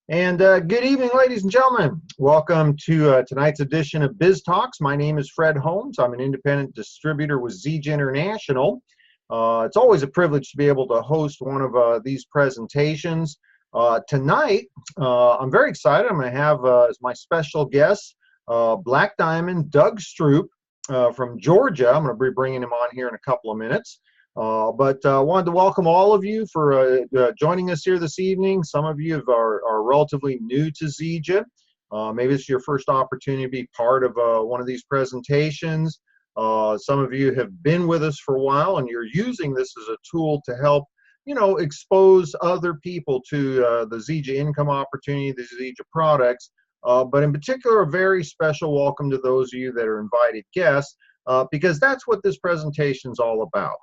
And good evening, ladies and gentlemen. Welcome to tonight's edition of Biz Talks. My name is Fred Holmes. I'm an independent distributor with Zija International. It's always a privilege to be able to host one of these presentations. Tonight, I'm very excited. I'm going to have as my special guest, Black Diamond Doug Stroup from Georgia. I'm going to be bringing him on here in a couple of minutes. But wanted to welcome all of you for joining us here this evening. Some of you are relatively new to Zija. Maybe it's your first opportunity to be part of one of these presentations. Some of you have been with us for a while and you're using this as a tool to help, expose other people to the Zija income opportunity, the Zija products. But in particular, a very special welcome to those of you that are invited guests, because that's what this presentation is all about.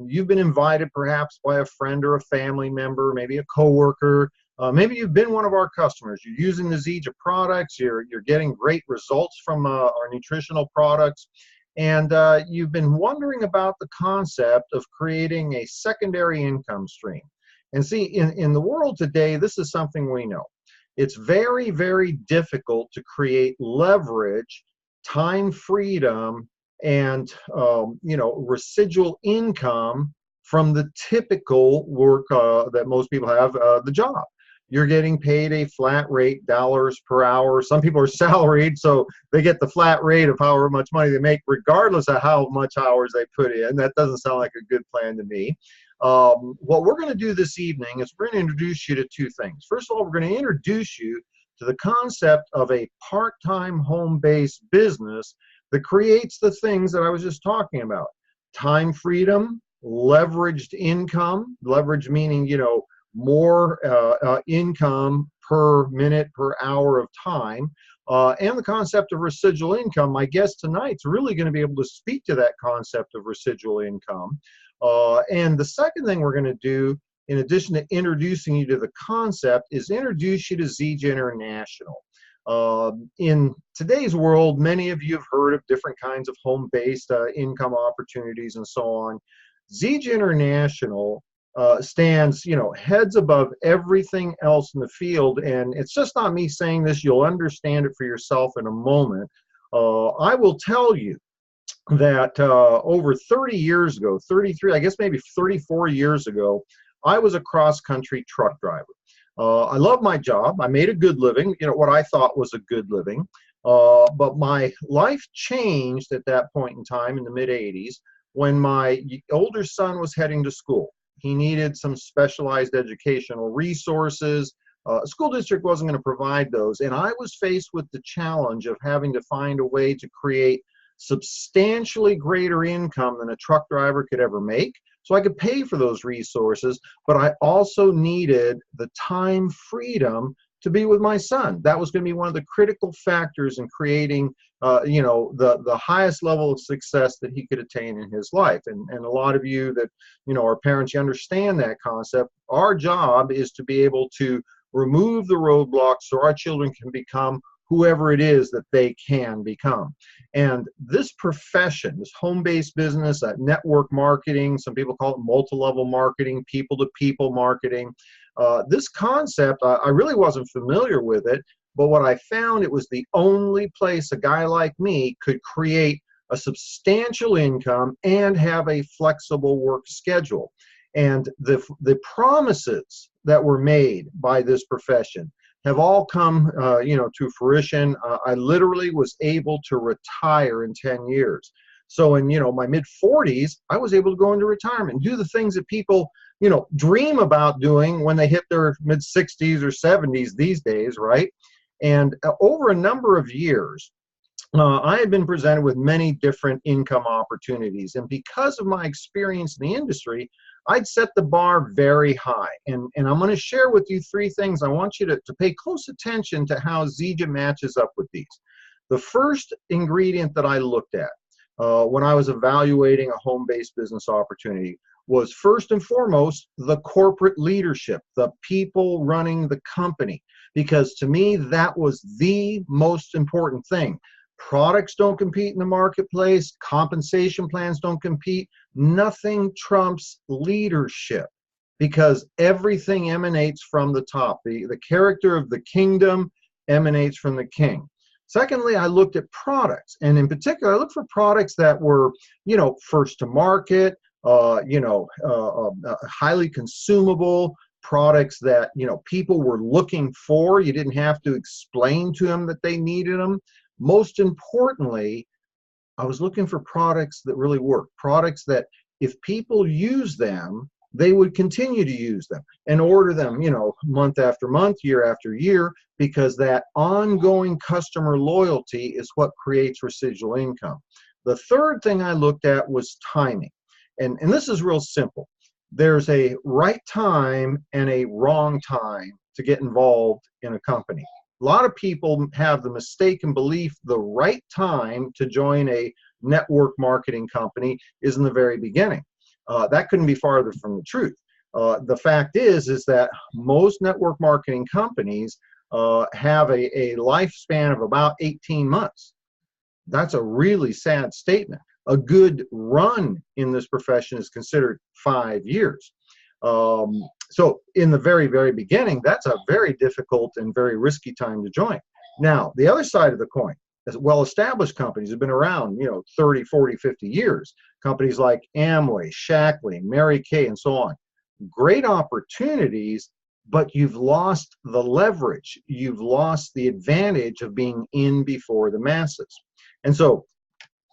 You've been invited perhaps by a friend or a family member, maybe a coworker. Maybe you've been one of our customers. You're using the Zija products. You're getting great results from our nutritional products. And you've been wondering about the concept of creating a secondary income stream. And see, in the world today, this is something we know. It's very, very difficult to create leverage, time freedom, and residual income from the typical work that most people have, the job. You're getting paid a flat rate, dollars per hour. Some people are salaried, so they get the flat rate of however much money they make, regardless of how much hours they put in. That doesn't sound like a good plan to me. What we're going to do this evening is we're going to introduce you to two things. First of all, we're going to introduce you to the concept of a part-time home-based business that creates the things that I was just talking about. Time freedom, leveraged income, leverage meaning, more income per minute, per hour of time, and the concept of residual income. My guest tonight's really going to be able to speak to that concept of residual income. And the second thing we're going to do, in addition to introducing you to the concept, is introduce you to Zija International. In today's world, many of you have heard of different kinds of home-based income opportunities and so on. Zija International stands, heads above everything else in the field, and it's just not me saying this. You'll understand it for yourself in a moment. I will tell you that over 30 years ago, 33, I guess maybe 34 years ago, I was a cross-country truck driver. I love my job. I made a good living, what I thought was a good living. But my life changed at that point in time in the mid-'80s when my older son was heading to school. He needed some specialized educational resources. School district wasn't going to provide those. And I was faced with the challenge of having to find a way to create substantially greater income than a truck driver could ever make, so I could pay for those resources, but I also needed the time freedom to be with my son. That was going to be one of the critical factors in creating, the highest level of success that he could attain in his life. And a lot of you that, are parents, you understand that concept. Our job is to be able to remove the roadblocks so our children can become whoever it is that they can become. And this profession, this home-based business, network marketing, some people call it multi-level marketing, people-to-people marketing. This concept, I really wasn't familiar with it, but what I found, it was the only place a guy like me could create a substantial income and have a flexible work schedule. And the promises that were made by this profession have all come, to fruition. I literally was able to retire in 10 years. So in, my mid-40s, I was able to go into retirement, do the things that people, dream about doing when they hit their mid-60s or 70s these days, right? And over a number of years, I had been presented with many different income opportunities. And because of my experience in the industry, I'd set the bar very high. And I'm going to share with you three things. I want you to pay close attention to how Zija matches up with these. The first ingredient that I looked at when I was evaluating a home-based business opportunity was, first and foremost, the corporate leadership, the people running the company. Because to me, that was the most important thing. Products don't compete in the marketplace. Compensation plans don't compete. Nothing trumps leadership. because everything emanates from the top. The character of the kingdom emanates from the king. Secondly, I looked at products, and in particular, I looked for products that were, first to market, highly consumable, products that, people were looking for. You didn't have to explain to them that they needed them. Most importantly, I was looking for products that really work, products that if people use them, they would continue to use them and order them, month after month, year after year, because that ongoing customer loyalty is what creates residual income. The third thing I looked at was timing. And this is real simple. There's a right time and a wrong time to get involved in a company. A lot of people have the mistaken belief the right time to join a network marketing company is in the very beginning. That couldn't be farther from the truth. The fact is that most network marketing companies have a lifespan of about 18 months. That's a really sad statement. A good run in this profession is considered 5 years. So in the very, very beginning, that's a very difficult and very risky time to join. Now, the other side of the coin, as well-established companies have been around, 30, 40, 50 years. Companies like Amway, Shackley, Mary Kay, and so on. Great opportunities, but you've lost the leverage. You've lost the advantage of being in before the masses. And so,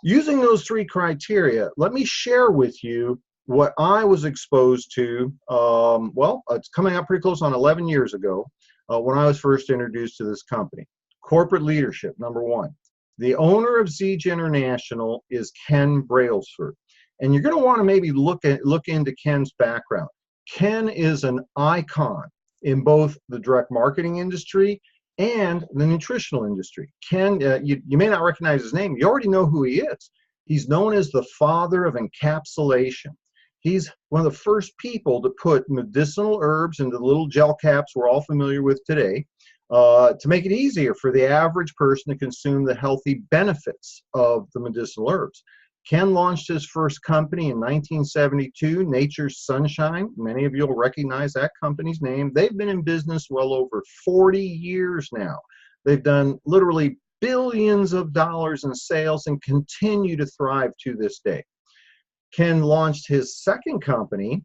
using those three criteria, let me share with you what I was exposed to. It's coming up pretty close on 11 years ago when I was first introduced to this company. Corporate leadership, number one. The owner of Zija International is Ken Brailsford. And you're going to want to maybe look into Ken's background. Ken is an icon in both the direct marketing industry and the nutritional industry. Ken, you may not recognize his name. You already know who he is. He's known as the father of encapsulation. He's one of the first people to put medicinal herbs into the little gel caps we're all familiar with today, to make it easier for the average person to consume the healthy benefits of the medicinal herbs. Ken launched his first company in 1972, Nature's Sunshine. Many of you will recognize that company's name. They've been in business well over 40 years now. They've done literally billions of dollars in sales and continue to thrive to this day. Ken launched his second company,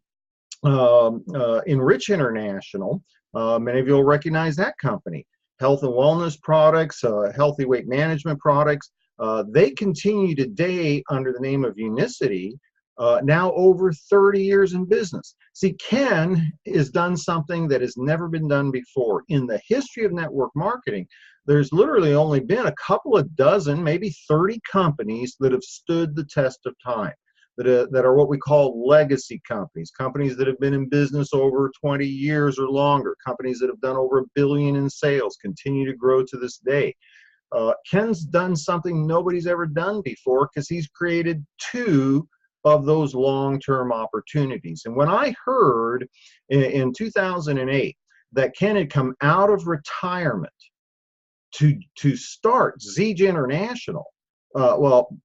Enrich International. Many of you will recognize that company. Health and wellness products, healthy weight management products. They continue today under the name of Unicity, now over 30 years in business. See, Ken has done something that has never been done before. In the history of network marketing, there's literally only been a couple of dozen, maybe 30 companies that have stood the test of time. That are what we call legacy companies, companies that have been in business over 20 years or longer, companies that have done over $1 billion in sales, continue to grow to this day. Ken's done something nobody's ever done before because he's created two of those long-term opportunities. And when I heard in 2008 that Ken had come out of retirement to start Zija International,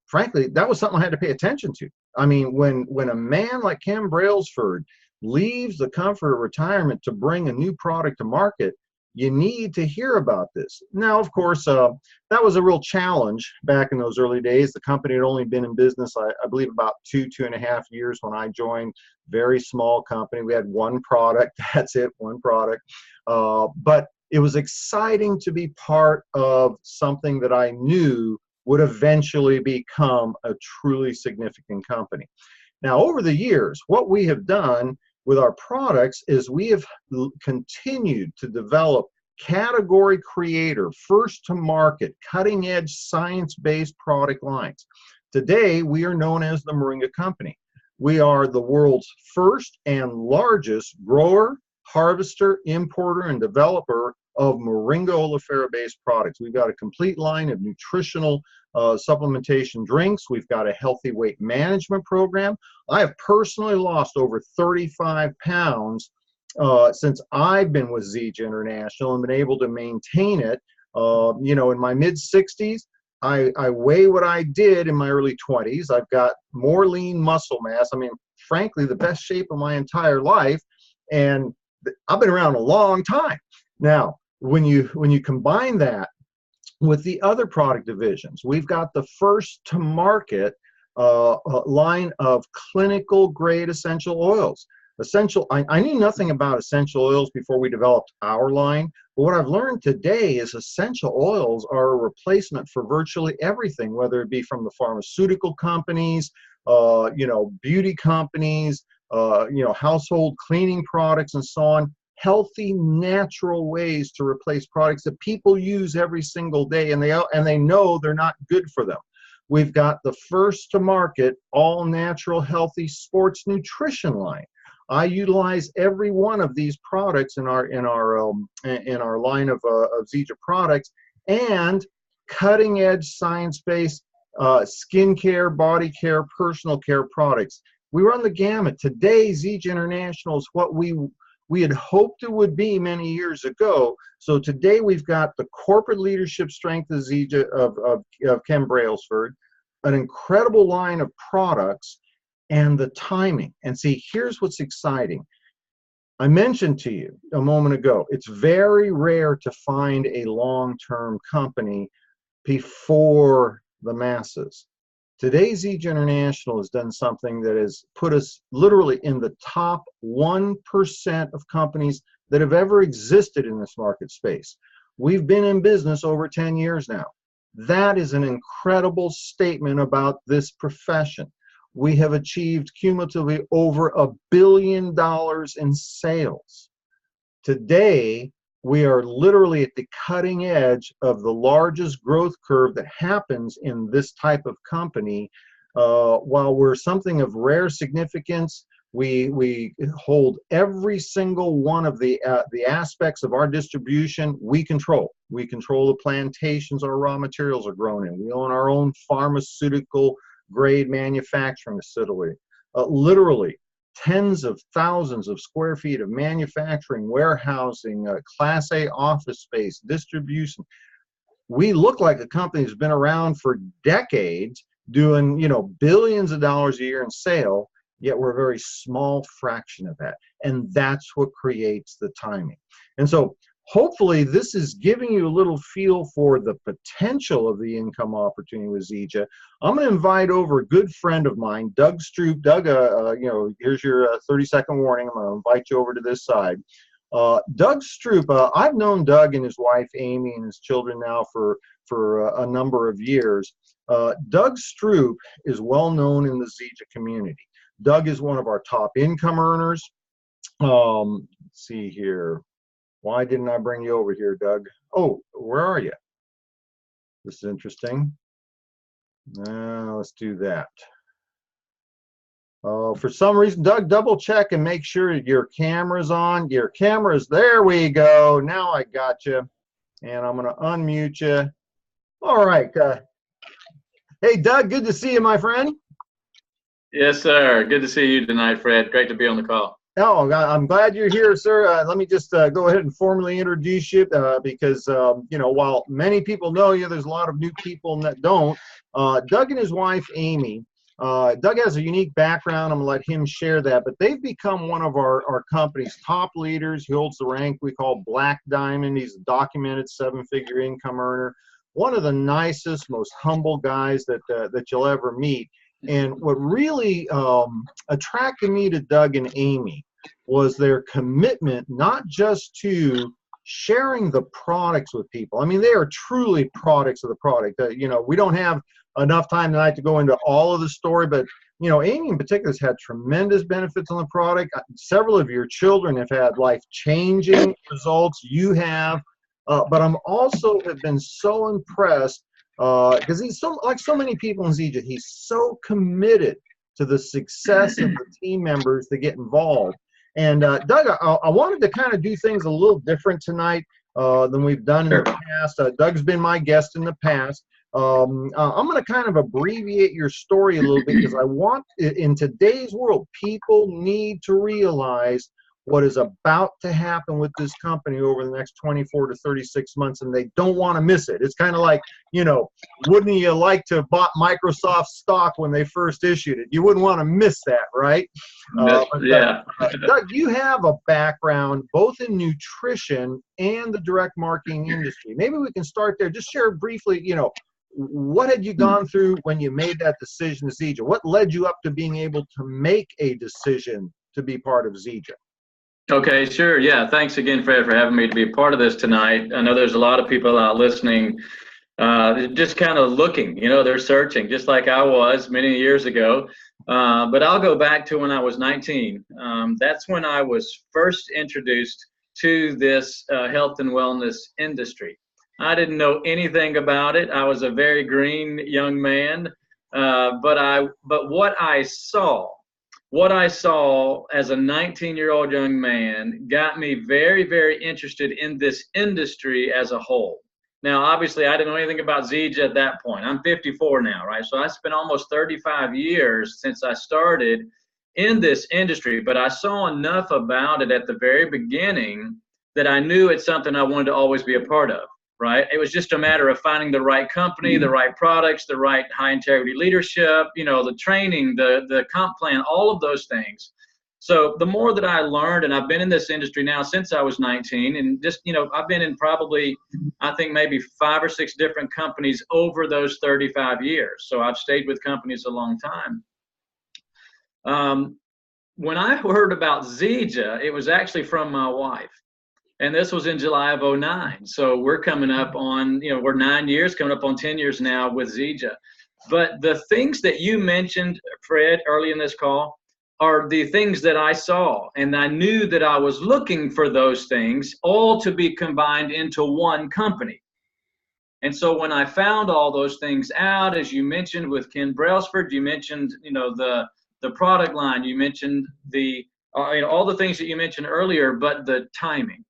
frankly, that was something I had to pay attention to. I mean, when a man like Ken Brailsford leaves the comfort of retirement to bring a new product to market, you need to hear about this. Now, of course, that was a real challenge back in those early days. The company had only been in business, I believe, about 2.5 years when I joined. Very small company. We had one product. That's it, one product. But it was exciting to be part of something that I knew would eventually become a truly significant company. Now, over the years, what we have done with our products is we have continued to develop category creator, first to market, cutting edge science-based product lines. Today, we are known as the Moringa Company. We are the world's first and largest grower, harvester, importer, and developer of Moringa oleifera-based products. We've got a complete line of nutritional supplementation drinks. We've got a healthy weight management program. I have personally lost over 35 pounds since I've been with Zija International and been able to maintain it. In my mid-60s, I weigh what I did in my early 20s. I've got more lean muscle mass. I mean, frankly, the best shape of my entire life. And I've been around a long time. Now, when you combine that with the other product divisions, we've got the first to market line of clinical grade essential oils. I knew nothing about essential oils before we developed our line, but what I've learned today is essential oils are a replacement for virtually everything, whether it be from the pharmaceutical companies, beauty companies, household cleaning products, and so on. Healthy, natural ways to replace products that people use every single day, and they know they're not good for them. We've got the first to market all natural, healthy sports nutrition line. I utilize every one of these products in our line of Zija products, and cutting edge science-based skincare, body care, personal care products. We run the gamut. Today, Zija International is what we had hoped it would be many years ago. So today we've got the corporate leadership strength of Zija, of Ken Brailsford, an incredible line of products, and the timing. And see, here's what's exciting. I mentioned to you a moment ago, it's very rare to find a long-term company before the masses. Today, Zija International has done something that has put us literally in the top 1% of companies that have ever existed in this market space. We've been in business over 10 years now. That is an incredible statement about this profession. We have achieved cumulatively over $1 billion in sales. Today, we are literally at the cutting edge of the largest growth curve that happens in this type of company. While we're something of rare significance, we hold every single one of the aspects of our distribution we control. We control the plantations our raw materials are grown in. We own our own pharmaceutical grade manufacturing facility. Literally tens of thousands of square feet of manufacturing, warehousing, Class A office space, distribution. We look like a company that's been around for decades, doing billions of dollars a year in sale, yet we're a very small fraction of that. And that's what creates the timing. And so hopefully this is giving you a little feel for the potential of the income opportunity with Zija. I'm going to invite over a good friend of mine, Doug Stroup. Doug, here's your 30-second warning. I'm going to invite you over to this side. Doug Stroup, I've known Doug and his wife Amy and his children now for a number of years. Doug Stroup is well known in the Zija community. Doug is one of our top income earners. Let's see here. Why didn't I bring you over here, Doug? Oh, where are you? This is interesting. Let's do that. For some reason, Doug, double check and make sure your camera's on. Your camera's, there we go. Now I got you. And I'm going to unmute you. All right. Hey, Doug, good to see you, my friend. Yes, sir. Good to see you tonight, Fred. Great to be on the call. Oh, I'm glad you're here, sir. Let me just go ahead and formally introduce you because, while many people know you, there's a lot of new people that don't. Doug and his wife, Amy, Doug has a unique background. I'm going to let him share that, but they've become one of our company's top leaders. He holds the rank we call Black Diamond. He's a documented 7-figure income earner, one of the nicest, most humble guys that you'll ever meet. And what really attracted me to Doug and Amy was their commitment not just to sharing the products with people. I mean, they are truly products of the product. We don't have enough time tonight to go into all of the story, but Amy in particular has had tremendous benefits on the product. Several of your children have had life-changing results. You have, but I'm also have been so impressed because he's like so many people in Zija, he's so committed to the success of the team members that get involved. And Doug, I wanted to kind of do things a little different tonight than we've done in the past. Doug's been my guest in the past. I'm going to kind of abbreviate your story a little bit because I want, in today's world, people need to realize what is about to happen with this company over the next 24 to 36 months, and they don't want to miss it. It's kind of like, wouldn't you like to have bought Microsoft stock when they first issued it? You wouldn't want to miss that, right? Yeah. Doug, you have a background both in nutrition and the direct marketing industry. Maybe we can start there. Just share briefly, what had you gone through when you made that decision to Zija? What led you up to being able to make a decision to be part of Zija? Okay, sure. Yeah. Thanks again, Fred, for having me to be a part of this tonight. I know there's a lot of people out listening, just kind of looking, they're searching just like I was many years ago. But I'll go back to when I was 19. That's when I was first introduced to this health and wellness industry. I didn't know anything about it. I was a very green young man, but what I saw as a 19-year-old young man got me very, very interested in this industry as a whole. Now, obviously, I didn't know anything about Zija at that point. I'm 54 now, right? So I spent almost 35 years since I started in this industry, but I saw enough about it at the very beginning that I knew it's something I wanted to always be a part of, right? It was just a matter of finding the right company, the right products, the right high integrity leadership, the training, the comp plan, all of those things. So the more that I learned, and I've been in this industry now since I was 19, and just, I've been in probably, I think maybe 5 or 6 different companies over those 35 years. So I've stayed with companies a long time. When I heard about Zija, it was actually from my wife. And this was in July of 2009. So we're coming up on, we're 9 years, coming up on 10 years now with Zija. But the things that you mentioned, Fred, early in this call, are the things that I saw. And I knew that I was looking for those things all to be combined into one company. And so when I found all those things out, as you mentioned with Ken Brailsford, you mentioned, the product line, you mentioned all the things that you mentioned earlier, but the timing.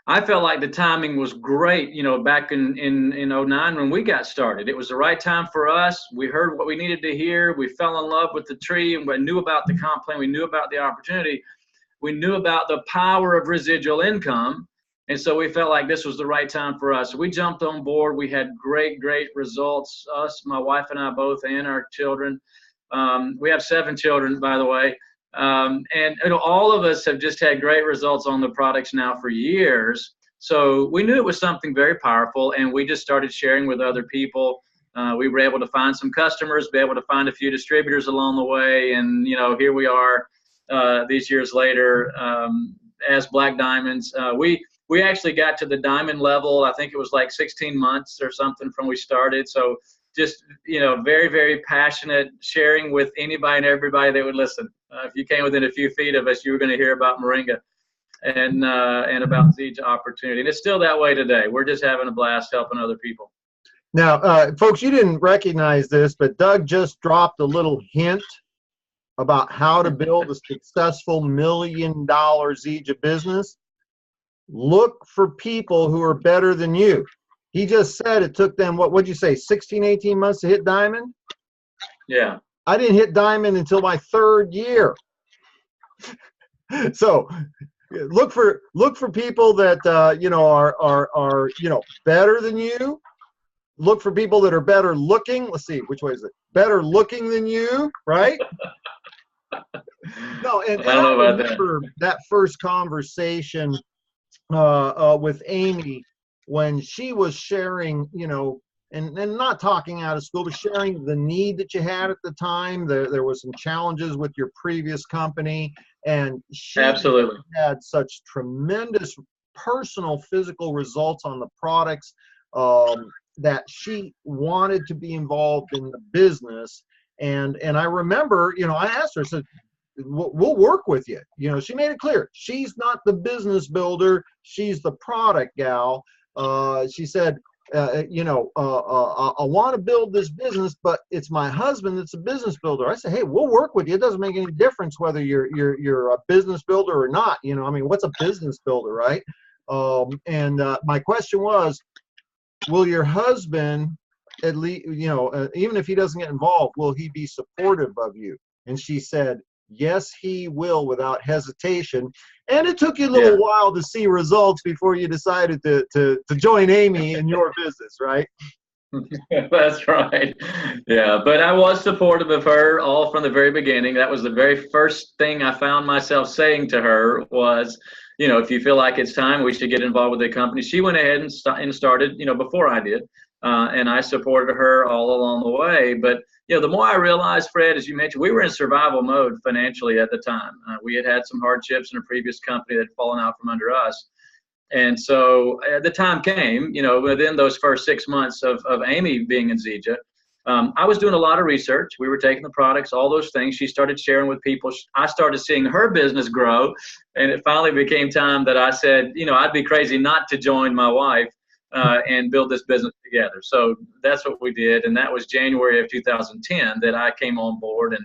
I felt like the timing was great, back in 2009 when we got started. It was the right time for us. We heard what we needed to hear. We fell in love with the tree, and we knew about the comp plan. We knew about the opportunity. We knew about the power of residual income. And so we felt like this was the right time for us. So we jumped on board. We had great, great results, us, my wife and I both, and our children. We have 7 children, by the way. And all of us have just had great results on the products now for years. So we knew it was something very powerful, and we just started sharing with other people. We were able to find some customers, be able to find a few distributors along the way, and here we are these years later as Black Diamonds. We actually got to the diamond level. I think it was like 16 months or something from we started. So just, very, very passionate, sharing with anybody and everybody that would listen. If you came within a few feet of us, you were going to hear about Moringa and about Zija Opportunity. And it's still that way today. We're just having a blast helping other people. Now, folks, you didn't recognize this, but Doug just dropped a little hint about how to build a successful $1 million Zija business. Look for people who are better than you. He just said it took them, what would you say, 16, 18 months to hit diamond? Yeah. I didn't hit diamond until my 3rd year. So look for people that are better than you. Look for people that are better looking. Let's see, which way is it? Better looking than you, right? No, and I don't know about that first conversation with Amy when she was sharing, and not talking out of school, but sharing the need that you had at the time. There was some challenges with your previous company, and she absolutely had such tremendous personal physical results on the products that she wanted to be involved in the business. And I remember, I asked her, I said, we'll work with you. She made it clear she's not the business builder, she's the product gal. She said, I want to build this business, but it's my husband that's a business builder. I said, hey, we'll work with you. It doesn't make any difference whether you're a business builder or not. What's a business builder, right? My question was, will your husband, at least, even if he doesn't get involved, will he be supportive of you? And she said, Yes, he will, without hesitation. And it took you a Yeah. little while to see results before you decided to join Amy in your business, right? That's right. Yeah, but I was supportive of her all from the very beginning. That was the very first thing I found myself saying to her was, if you feel like it's time, we should get involved with the company. She went ahead and started, before I did, and I supported her all along the way. But the more I realized, Fred, as you mentioned, we were in survival mode financially at the time. We had some hardships in a previous company that had fallen out from under us. And so the time came, within those first 6 months of Amy being in Zija, I was doing a lot of research. We were taking the products, all those things. She started sharing with people. I started seeing her business grow. And it finally became time that I said, I'd be crazy not to join my wife and build this business together. So that's what we did. And that was January of 2010 that I came on board,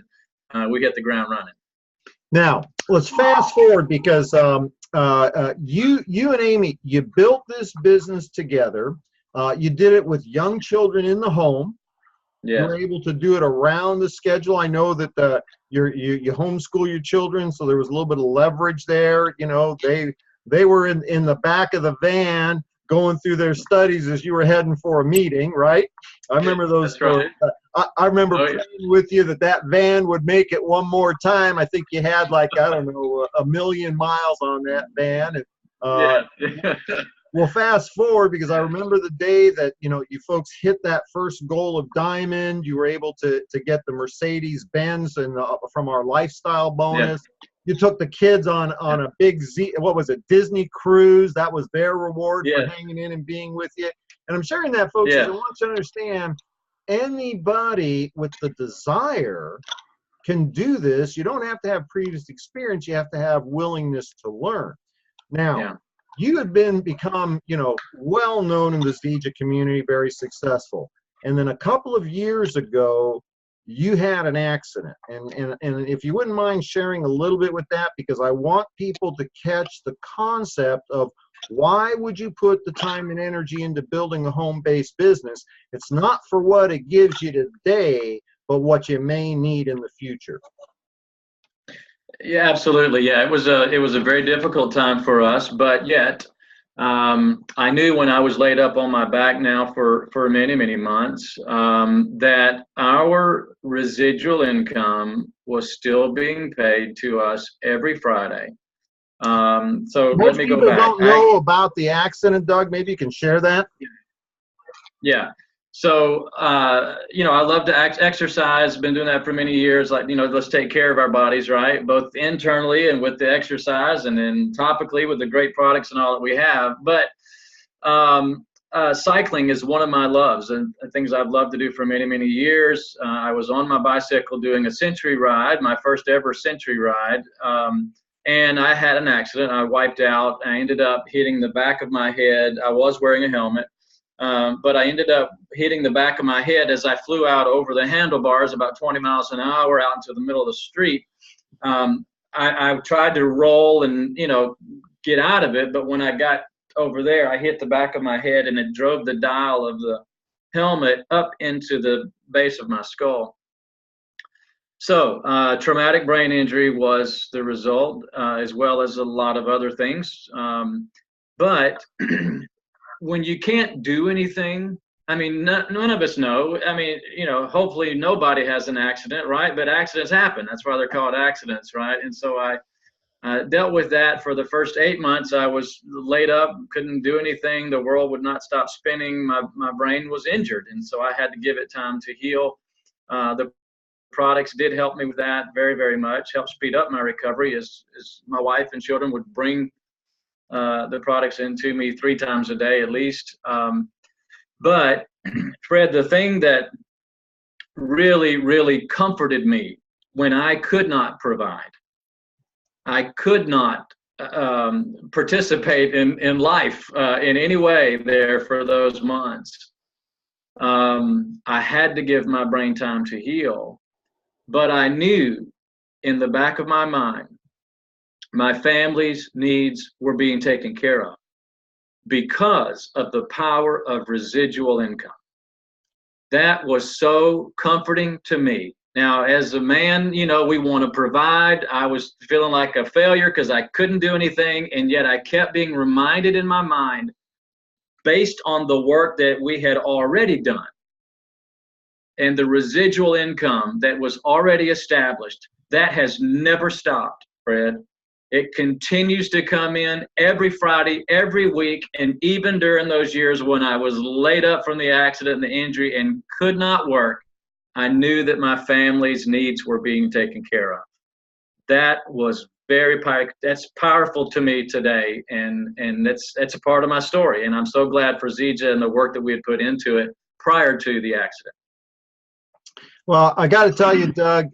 and we hit the ground running. Now, let's fast forward because you and Amy, you built this business together. You did it with young children in the home. Yes. You were able to do it around the schedule. I know that you homeschool your children, so there was a little bit of leverage there. They were in the back of the van going through their studies as you were heading for a meeting, right? I remember those. That's right. I remember praying with you that van would make it one more time. I think you had like, I don't know, 1 million miles on that van. And, Yeah. well, fast forward, because I remember the day that, you folks hit that first goal of Diamond. You were able to get the Mercedes-Benz and from our lifestyle bonus. Yeah. You took the kids on a big Disney cruise. That was their reward for hanging in and being with you. And I'm sharing that, folks, because I want you to understand, anybody with the desire can do this. You don't have to have previous experience. You have to have willingness to learn. Now, you had become, well known in the Zija community, very successful. And then a couple of years ago, you had an accident. And if you wouldn't mind sharing a little bit with that, because I want people to catch the concept of why would you put the time and energy into building a home-based business? It's not for what it gives you today, but what you may need in the future. Yeah, absolutely. Yeah, it was a very difficult time for us, but yet I knew when I was laid up on my back now for many, many months that our residual income was still being paid to us every Friday. So let me go back. Most people don't know about the accident, Doug. Maybe you can share that. Yeah. So, I love to exercise, been doing that for many years. Like, let's take care of our bodies, right? Both internally and with the exercise, and then topically with the great products and all that we have. But cycling is one of my loves and things I've loved to do for many, many years. I was on my bicycle doing a century ride, my first ever century ride. And I had an accident. I wiped out. I ended up hitting the back of my head. I was wearing a helmet. But I ended up hitting the back of my head as I flew out over the handlebars about 20 miles an hour out into the middle of the street. I tried to roll and, get out of it. But when I got over there, I hit the back of my head and it drove the dial of the helmet up into the base of my skull. So traumatic brain injury was the result, as well as a lot of other things. But when you can't do anything, I mean, none of us know. I mean, hopefully nobody has an accident, right? But accidents happen. That's why they're called accidents, right? And so I dealt with that for the first 8 months. I was laid up, couldn't do anything. The world would not stop spinning. My brain was injured. And so I had to give it time to heal. The products did help me with that very, very much, helped speed up my recovery as my wife and children would bring the products into me 3 times a day at least. But Fred, the thing that really, really comforted me when I could not provide, I could not participate in life in any way there for those months. I had to give my brain time to heal, but I knew in the back of my mind, my family's needs were being taken care of because of the power of residual income. That was so comforting to me Now, as a man, we want to provide. I was feeling like a failure because I couldn't do anything, and yet I kept being reminded in my mind, based on the work that we had already done and the residual income that was already established, that has never stopped, Fred. It continues to come in every Friday, every week, and even during those years when I was laid up from the accident and the injury and could not work, I knew that my family's needs were being taken care of. That was that's powerful to me today, and that's a part of my story. And I'm so glad for Zija and the work that we had put into it prior to the accident. Well, I got to tell you, Doug,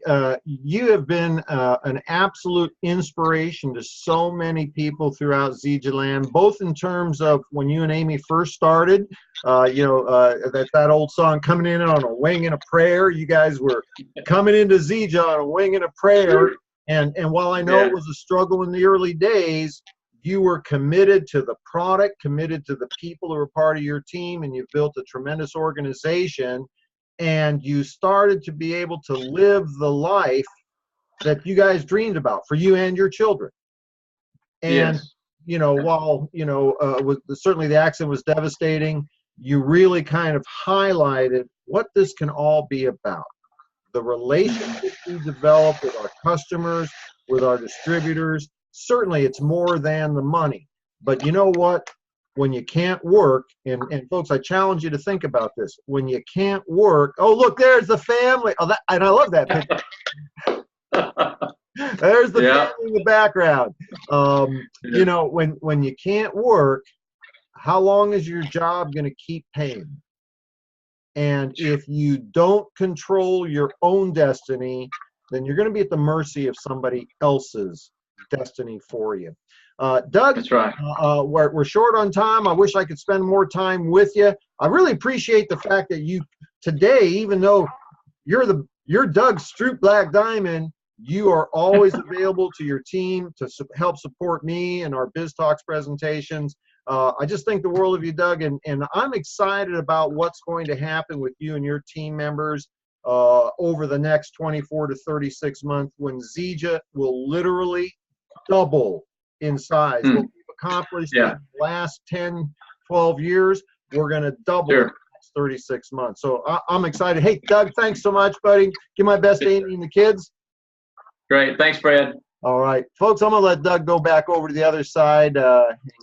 you have been an absolute inspiration to so many people throughout Zija land, both in terms of when you and Amy first started, that old song, Coming In on a Wing and a Prayer. You guys were coming into Zija on a wing and a prayer. And while I know it was a struggle in the early days, you were committed to the product, committed to the people who were part of your team, and you built a tremendous organization. And you started to be able to live the life that you guys dreamed about for you and your children. And, while, certainly the accident was devastating, you really kind of highlighted what this can all be about. The relationships we develop with our customers, with our distributors. Certainly it's more than the money. But you know what? When you can't work, and folks, I challenge you to think about this. When you can't work, oh, look, there's the family. Oh, and I love that picture. There's the family in the background. When you can't work, how long is your job going to keep paying? And if you don't control your own destiny, then you're going to be at the mercy of somebody else's destiny for you. Doug, that's right. We're short on time. I wish I could spend more time with you. I really appreciate the fact that you today, even though you're Doug Stroup Black Diamond, you are always available to your team to help support me and our Biz Talks presentations. I just think the world of you, Doug, and I'm excited about what's going to happen with you and your team members over the next 24 to 36 months, when Zija will literally double in size. What we've accomplished in the last 10, 12 years, we're going to double in the next 36 months. So I'm excited. Hey, Doug, thanks so much, buddy. Give my best to Amy and the kids. Great. Thanks, Brad. All right, folks, I'm going to let Doug go back over to the other side. Hang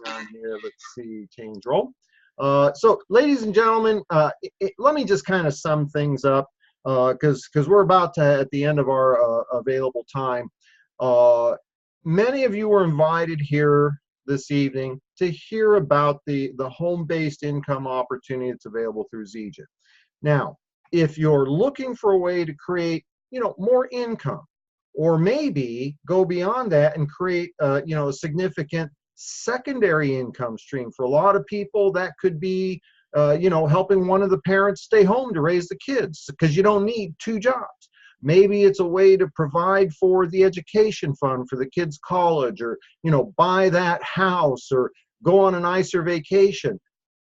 on here. Let's see. Change role. So, ladies and gentlemen, let me just kind of sum things up because we're about to at the end of our available time. Many of you were invited here this evening to hear about the home-based income opportunity that's available through Zija. Now, if you're looking for a way to create, more income, or maybe go beyond that and create, a significant secondary income stream. For a lot of people, that could be, helping one of the parents stay home to raise the kids because you don't need two jobs. Maybe it's a way to provide for the education fund for the kids' college, or, buy that house or go on a nicer vacation.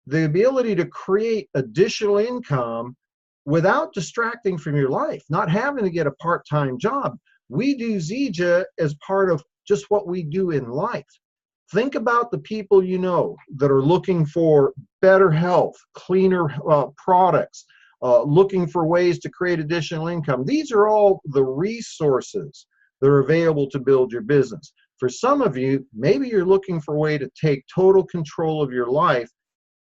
The ability to create additional income without distracting from your life, not having to get a part-time job. We do Zija as part of just what we do in life. Think about the people that are looking for better health, cleaner products, looking for ways to create additional income. These are all the resources that are available to build your business. For some of you, maybe you're looking for a way to take total control of your life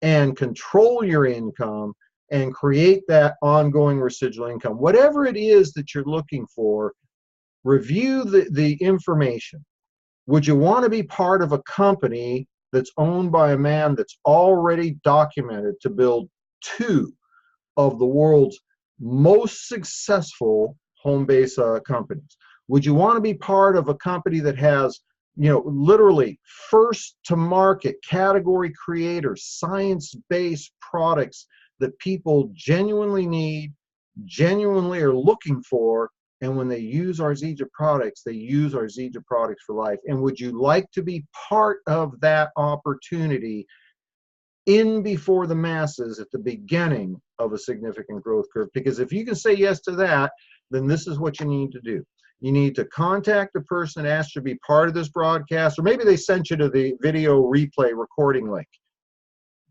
and control your income and create that ongoing residual income. Whatever it is that you're looking for, review the information. Would you want to be part of a company that's owned by a man that's already documented to build two of the world's most successful home-based companies? Would you want to be part of a company that has, literally first to market category creators, science-based products that people genuinely need, genuinely are looking for, and when they use our Zija products, they use our Zija products for life? And would you like to be part of that opportunity? in before the masses at the beginning of a significant growth curve. Because if you can say yes to that, then this is what you need to do. You need to contact the person that asked you to be part of this broadcast, or maybe they sent you to the video replay recording link.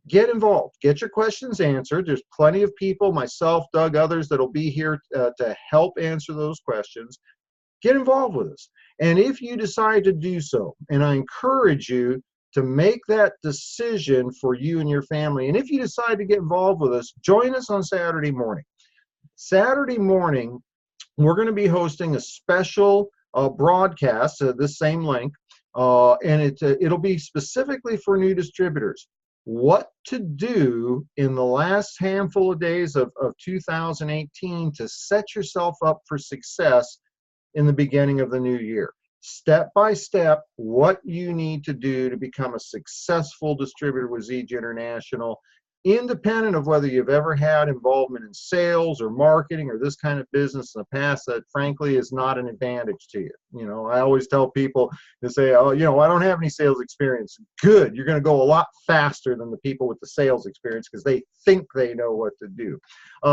Get involved. Get your questions answered. There's plenty of people, myself, Doug, others that will be here to help answer those questions. Get involved with us. And if you decide to do so, and I encourage you to make that decision for you and your family, and if you decide to get involved with us, join us on Saturday morning. Saturday morning, we're going to be hosting a special broadcast, this same link, and it'll be specifically for new distributors. What to do in the last handful of days of 2018 to set yourself up for success in the beginning of the new year. Step by step, what you need to do to become a successful distributor with Zija International, independent of whether you've ever had involvement in sales or marketing or this kind of business in the past. That frankly is not an advantage to you. You know, I always tell people to say, oh, you know, I don't have any sales experience. Good, you're going to go a lot faster than the people with the sales experience because they think they know what to do.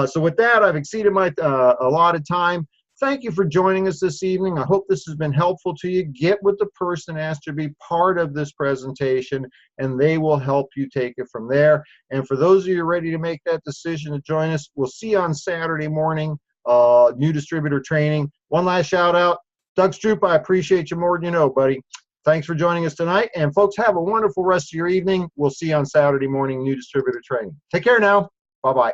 So with that, I've exceeded my allotted time. Thank you for joining us this evening. I hope this has been helpful to you. Get with the person asked to be part of this presentation, and they will help you take it from there. And for those of you ready to make that decision to join us, we'll see you on Saturday morning, new distributor training. One last shout out, Doug Stroup, I appreciate you more than you know, buddy. Thanks for joining us tonight. And folks, have a wonderful rest of your evening. We'll see you on Saturday morning, new distributor training. Take care now. Bye-bye.